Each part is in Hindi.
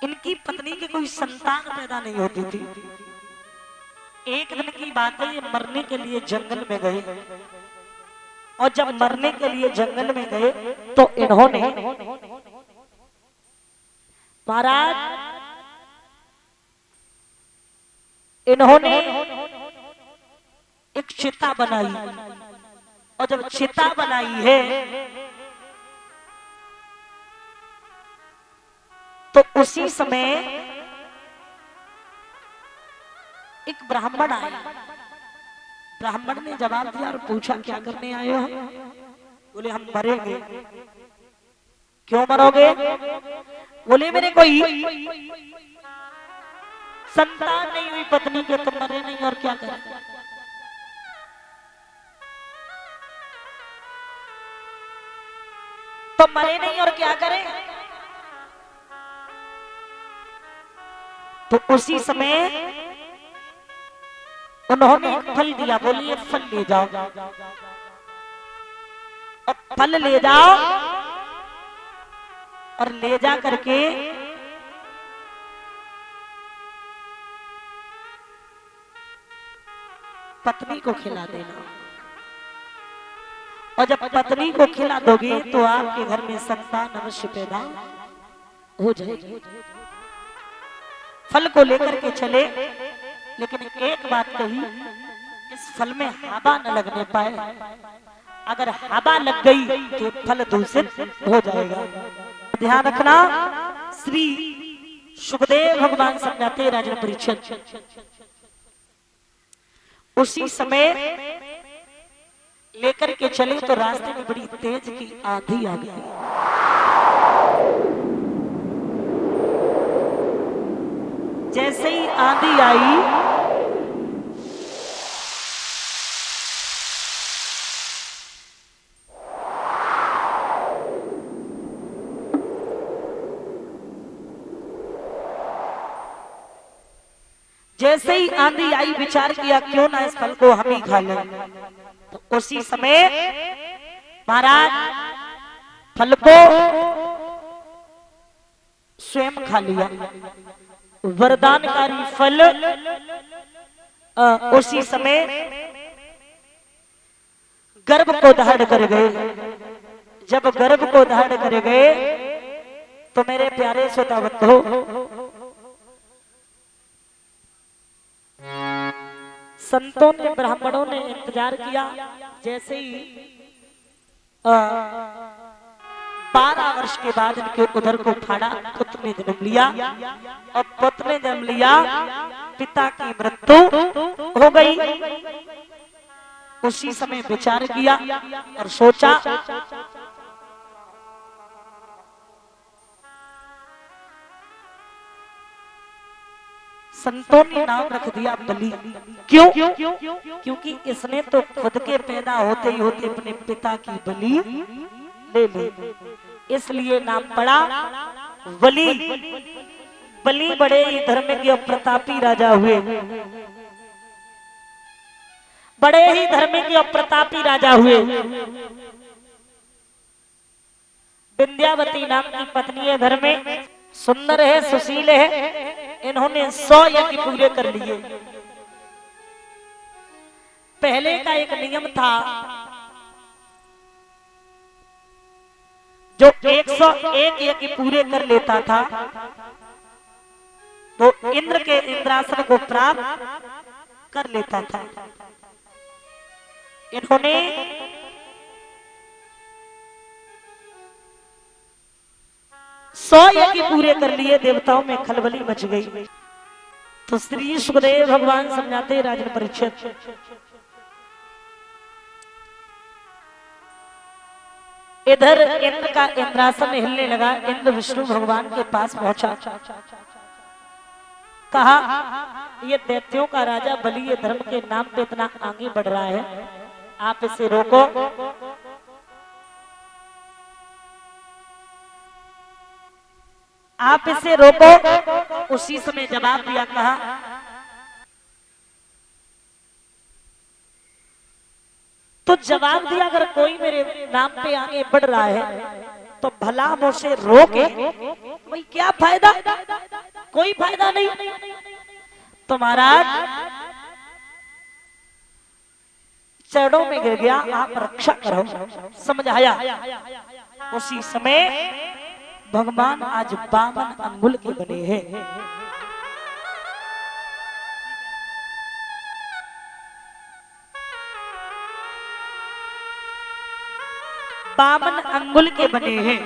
इनकी पत्नी के कोई संतान पैदा नहीं होती थी। एक दिन की बात है, ये मरने के लिए जंगल में गए और जब मरने के लिए जंगल में गए तो इन्होंने महाराज एक चिता बनाई और जब चिता बनाई है तो उसी समय एक ब्राह्मण आया। ब्राह्मण ने जवाब दिया और पूछा क्या करने आए हो? बोले हम मरेंगे। क्यों मरोगे? बोले मेरे कोई संतान नहीं हुई पत्नी के, तो मरे नहीं और क्या करें? तो मरे नहीं और क्या करें? तो उसी समय उन्होंने एक फल दिया। बोलिए फल ले जाओ और फल ले जाओ और ले जा करके पत्नी को खिला देना। और जब पत्नी को खिला दोगे तो आपके घर में संतान अवश्य पैदा हो जाएगी। फल को लेकर के चले, लेकिन एक बात कही, इस फल में हवा न लगने पाए। अगर हवा लग गई तो फल दूषित हो जाएगा। ध्यान रखना। श्री सुखदेव भगवान समझाते राजन परीक्षित। उसी समय लेकर के चले तो रास्ते में बड़ी तेज की आंधी आ गई। जैसे ही आंधी आई जैसे ही आंधी आई विचार किया क्यों ना इस फल को हम ही खा लें। तो उसी समय महाराज फल को स्वयं खा लिया। वरदानकारी फल उसी समय गर्भ को धारण कर गए। जब गर्भ को धारण कर गए तो मेरे प्यारे श्रोता बंधु, संतों ने ब्राह्मणों ने इंतजार किया। जैसे ही 12 वर्ष के बाद इनके उदर को फाड़ा, पुत्र ने जन्म लिया और पुत्र ने जन्म लिया, पिता की मृत्यु हो गई। उसी समय विचार किया और सोचा संतों ने नाम रख दिया बलि। क्यों? क्योंकि इसने तो खुद के पैदा होते ही होते अपने पिता की बलि ले ली, इसलिए नाम पड़ा बलि। बलि बड़े ही धर्म और प्रतापी राजा हुए। बड़े ही धर्म और प्रतापी राजा हुए। विंध्यावती नाम की पत्नी है, घर में सुंदर है, सुशील है। इन्होंने 100 यज्ञ पूरे कर लिए। पहले का एक नियम था, जो 101 यज्ञ पूरे कर लेता था वो इंद्र के इंद्रासन को प्राप्त कर लेता था। इन्होंने 100 यज्ञ पूरे कर लिए। देवताओं में खलबली मच गई। तो श्री सुखदेव भगवान समझाते राजन परीक्षित, इधर इंद्र का इंद्रासन हिलने लगा। इंद्र विष्णु भगवान के पास पहुंचा, कहा ये दैत्यों का राजा बलि ये धर्म के नाम पे इतना आगे बढ़ रहा है, आप इसे रोको। आप इसे रोको। उसी समय जवाब दिया, कहा तो जवाब दिया अगर कोई मेरे नाम पे आगे बढ़ रहा है तो भला मुझसे रोके, भाई क्या फायदा। कोई फायदा नहीं। तो महाराज चरणों में गिर गया, आप रक्षा करो, समझाया। उसी समय भगवान आज 52 अंगुल के बने हैं। 52 अंगुल के बने हैं।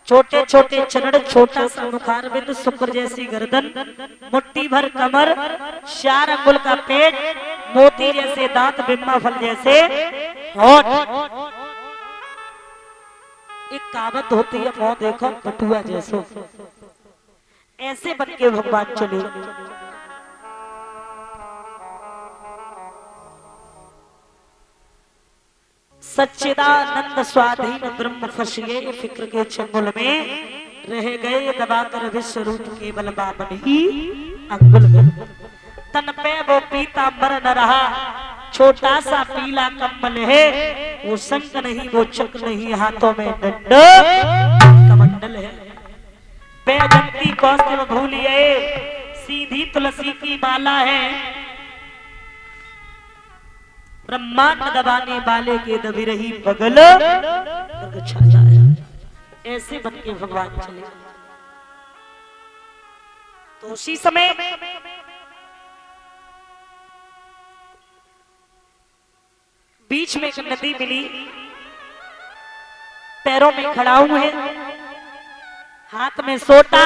छोटे छोटे चरण, छोटा सा मुखारबिंद, शुक्र जैसी गर्दन, मुट्ठी भर कमर, 4 अंगुल का पेट, मोती जैसे दांत, बिम्मा फल जैसे होठ। एक कहावत होती है, मुंह देखो बटुआ जैसो। ऐसे बन के भगवान चले। सच्चिदानंद स्वाधीन ब्रह्म फसिए फिक्र के चंगुल में, रह गए दबाकर विश्व रूप केवल 52 ही अंगुल में। तन पे वो पीतांबर न रहा, छोटा सा पीला कंबल है, वो शंख नहीं वो चक्र नहीं, हाथों में दंड कमंडल है। बैजंती कौस्तुभ भूलिए, सीधी तुलसी की माला है, ब्रह्मांड दबाने वाले के दबी रही बगल छाता है। ऐसे बन के भगवान चले। तो उसी समय बीच में एक नदी मिली, पैरों में खड़ा हुए, हाथ में सोटा,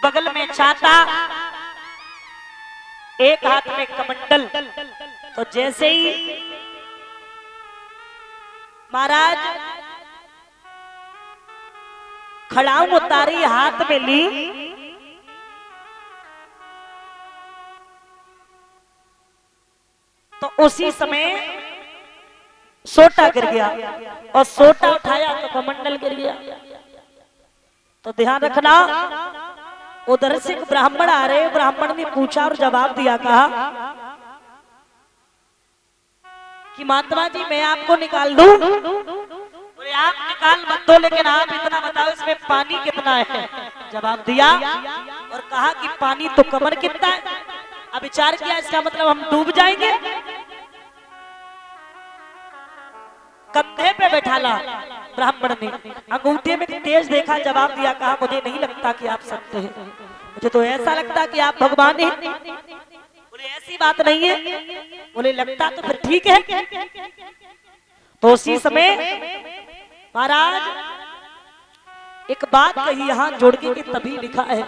बगल में छाता, एक हाथ में कमंडल। तो जैसे ही महाराज खड़ाऊ उतारी, हाथ में ली, तो उसी समय सोटा गिर गया, और सोटा उठाया तो कमंडल गिर गया। तो ध्यान रखना, उधर से एक ब्राह्मण आ रहे, ब्राह्मण ने पूछा और जवाब दिया, कहा कि महात्मा जी मैं आपको निकाल दूं? बोले आप निकाल मत दो, लेकिन आप इतना बताओ इसमें पानी कितना है। जवाब दिया और कहा कि पानी तो कमर कितना है। अब विचार किया, इसका मतलब हम डूब जाएंगे। कंधे पे बैठाला ब्राह्मण ने, अंगूठे में तेज देखा, जवाब दिया, कहा मुझे नहीं लगता कि आप सत्य हैं, मुझे तो ऐसा लगता कि आप भगवान हैं। बोले ऐसी बात नहीं है। बोले लगता तो फिर ठीक है। तो उसी समय महाराज एक बात कही, यहां जोड़ के तभी लिखा है,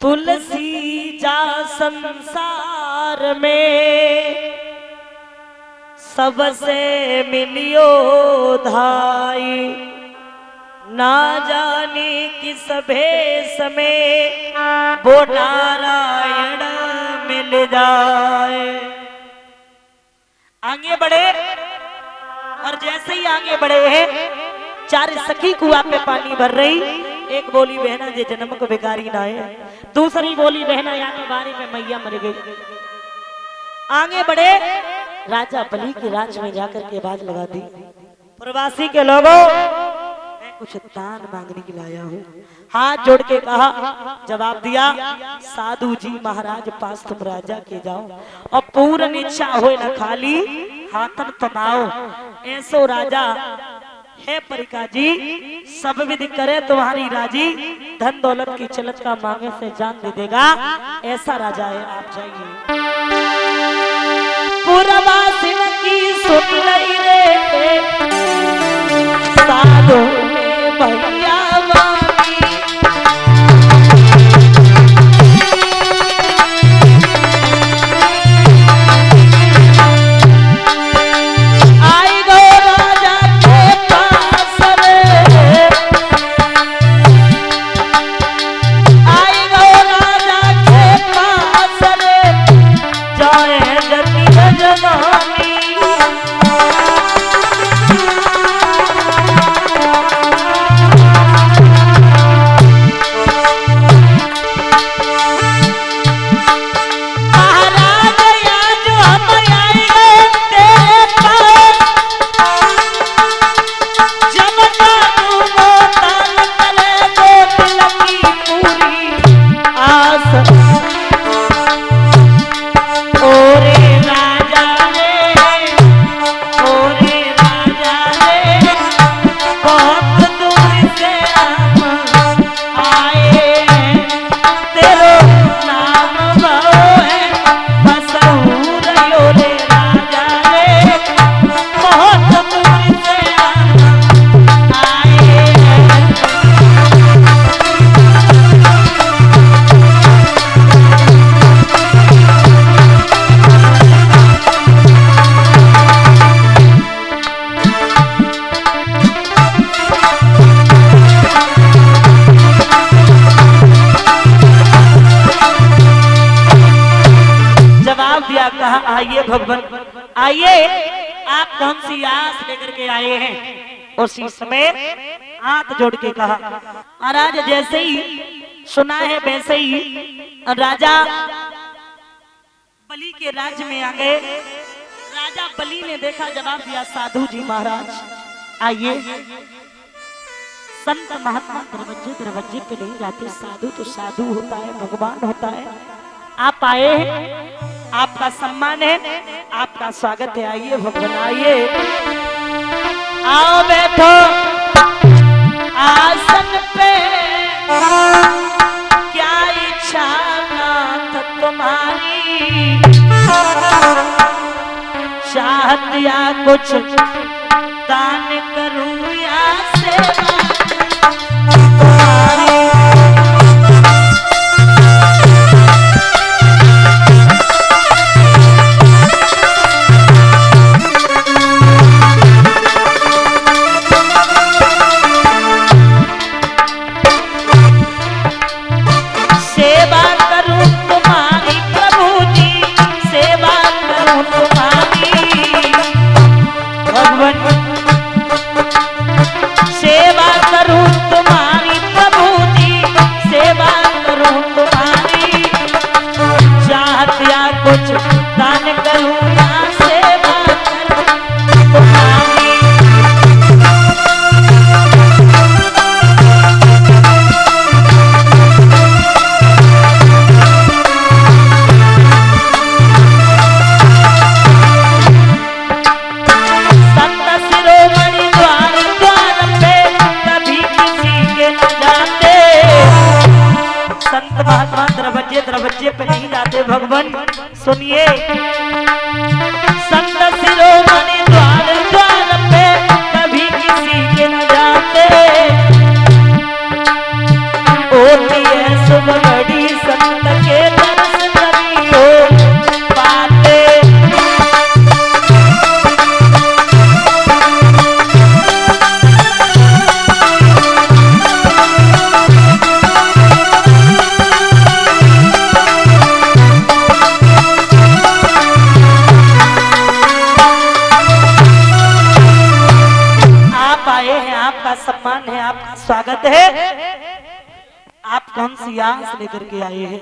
तुलसी जा संसार में सबसे मिलियो धाई, ना जाने किस भेष में वो नारायण मिल जाए। आगे बढ़े, और जैसे ही आगे बढ़े हैं, 4 सखी कुआं पे पानी भर रही। एक बोली बहना जे जन्म को भिखारी ना है, दूसरी बोली बहना या तो बारी में मैया मर गई। आगे बढ़े, राजा बलि के राज में जाकर के बाज लगा दी, प्रवासी के लोगों मैं कुछ दान मांगने के लिए आया हूँ। हाथ जोड़ के कहा, जवाब दिया, साधु जी महाराज पास तुम राजा के जाओ, और पूर्ण इच्छा हो न खाली हाथन तमाओ। ऐसो राजा है परिका जी, सब विधि करे तुम्हारी राजी, धन दौलत की चलत का मांगे से जान दे देगा, ऐसा राजा है, आप जाइए। पुरवासिन की सुन रही रे, साधु ने भैया भगवान आइए आप कौन सी आस लेकर के आए हैं। उसी समय हाथ जोड़ के कहा महाराज जैसे ही सुना है वैसे ही राजा बलि के राज्य में आ गए। राजा बलि ने देखा जवाब दिया साधु जी महाराज आइए। संत महात्मा दरवाजे दरवाजे पे नहीं जाते, साधु तो साधु होता है, भगवान होता है। आप आए हैं, आपका सम्मान है, आपका स्वागत है। आइए भगवान आइए, आओ बैठो आसन पे, क्या इच्छा नाथ तुम्हारी, चाहत या कुछ दान करूं या सेवा तुम्हारी। सेवा करूं तुम्हारी प्रभु जी, सेवा करूं तुम्हारी भगवान, सेवा करूं तुम्हारी प्रभु जी, सेवा करूं तुम्हारी, चाहत या कुछ दान करूं या सेवा करूं तुम्हारी। संत महात्मा दरवाजे दरवाजे पे नहीं जाते भगवान सुनिए। संत शिरोमणि द्वार द्वार पे कभी किसी के न जाते, होती है शुभ घड़ी संत के दर्श तभी हो पाते। आपका सम्मान है, आपका स्वागत है। आप कौन सी आस लेकर के आए हैं।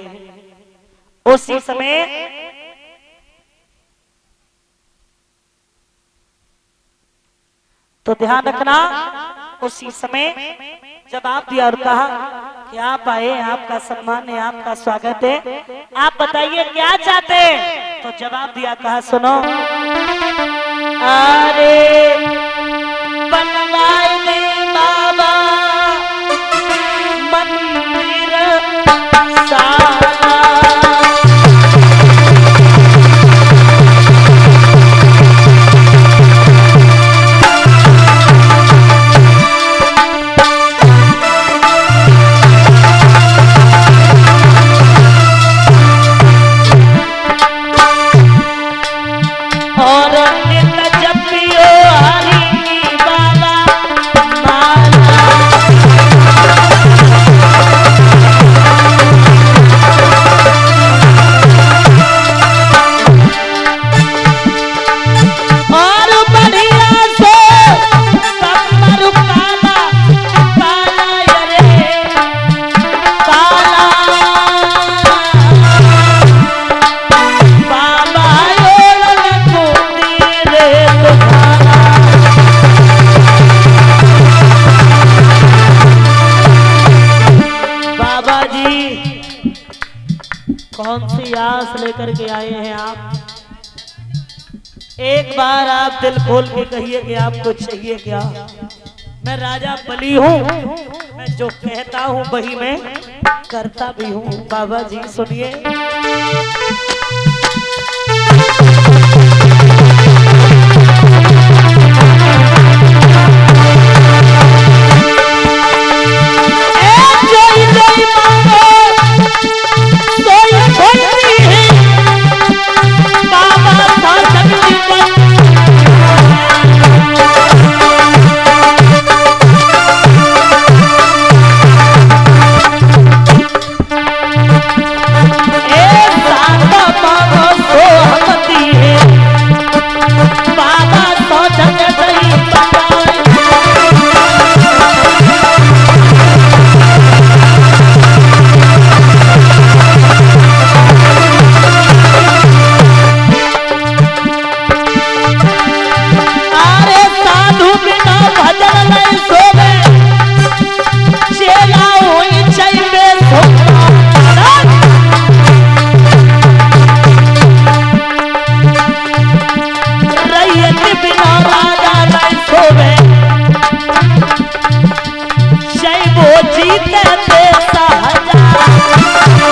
उसी समय तो ध्यान रखना, उसी समय जवाब दिया और कहा कि आप आए, आपका सम्मान है, आपका स्वागत है। आप बताइए क्या चाहते हैं। तो जवाब दिया, कहा सुनो, अरे बनवाए दे बाबा मंदिर सारा, और नित जपियो हरि बाबा माला, और बढ़िया से कमर काला काला रे काला, बाबा बाबा जी कौन सी आस लेकर के आए हैं आप। एक बार आप दिल खोल के कहिए कि आपको चाहिए क्या। मैं राजा बलि हूँ, मैं जो कहता हूँ वही मैं करता भी हूँ। बाबा जी सुनिए, साधु बीते देसा हजार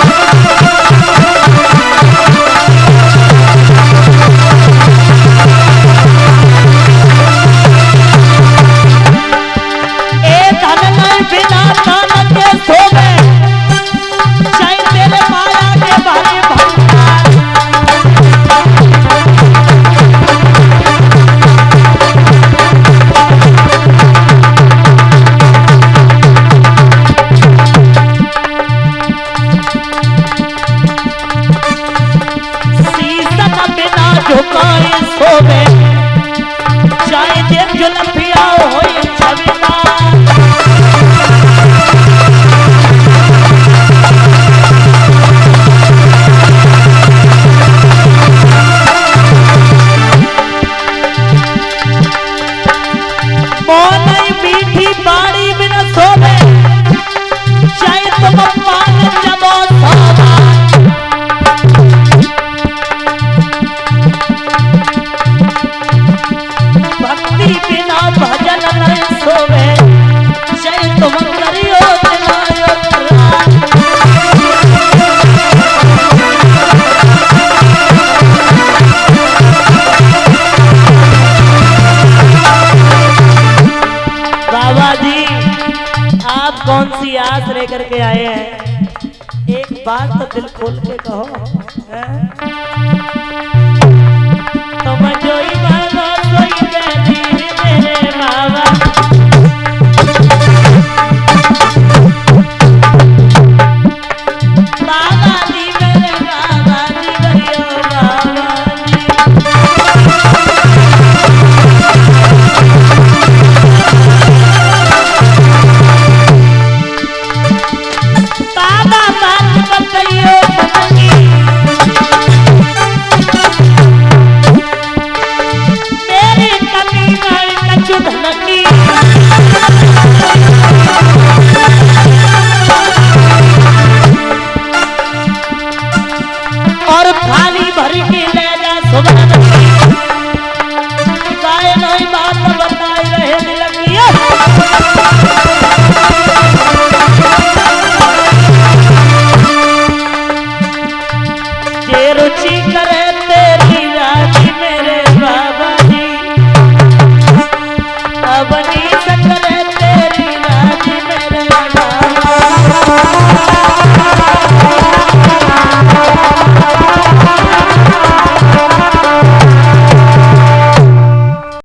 ए धन नहीं बिना कान के सोवे चाहे तेरे माया के भारी भंडार शीशन बिना झुकाए सोवे चाहे देव जुल्फिया होए छविदार मोनई मीठी बाड़ी बिना सोवे चाहे तुम पान जबो सोवा भक्ति बिना भजन नहीं सोवे चाहे तुम करियो दिलायो बाबा जी आप कौन सी आस लेकर के आए हैं एक बात तो दिल खोल के कहो हैं?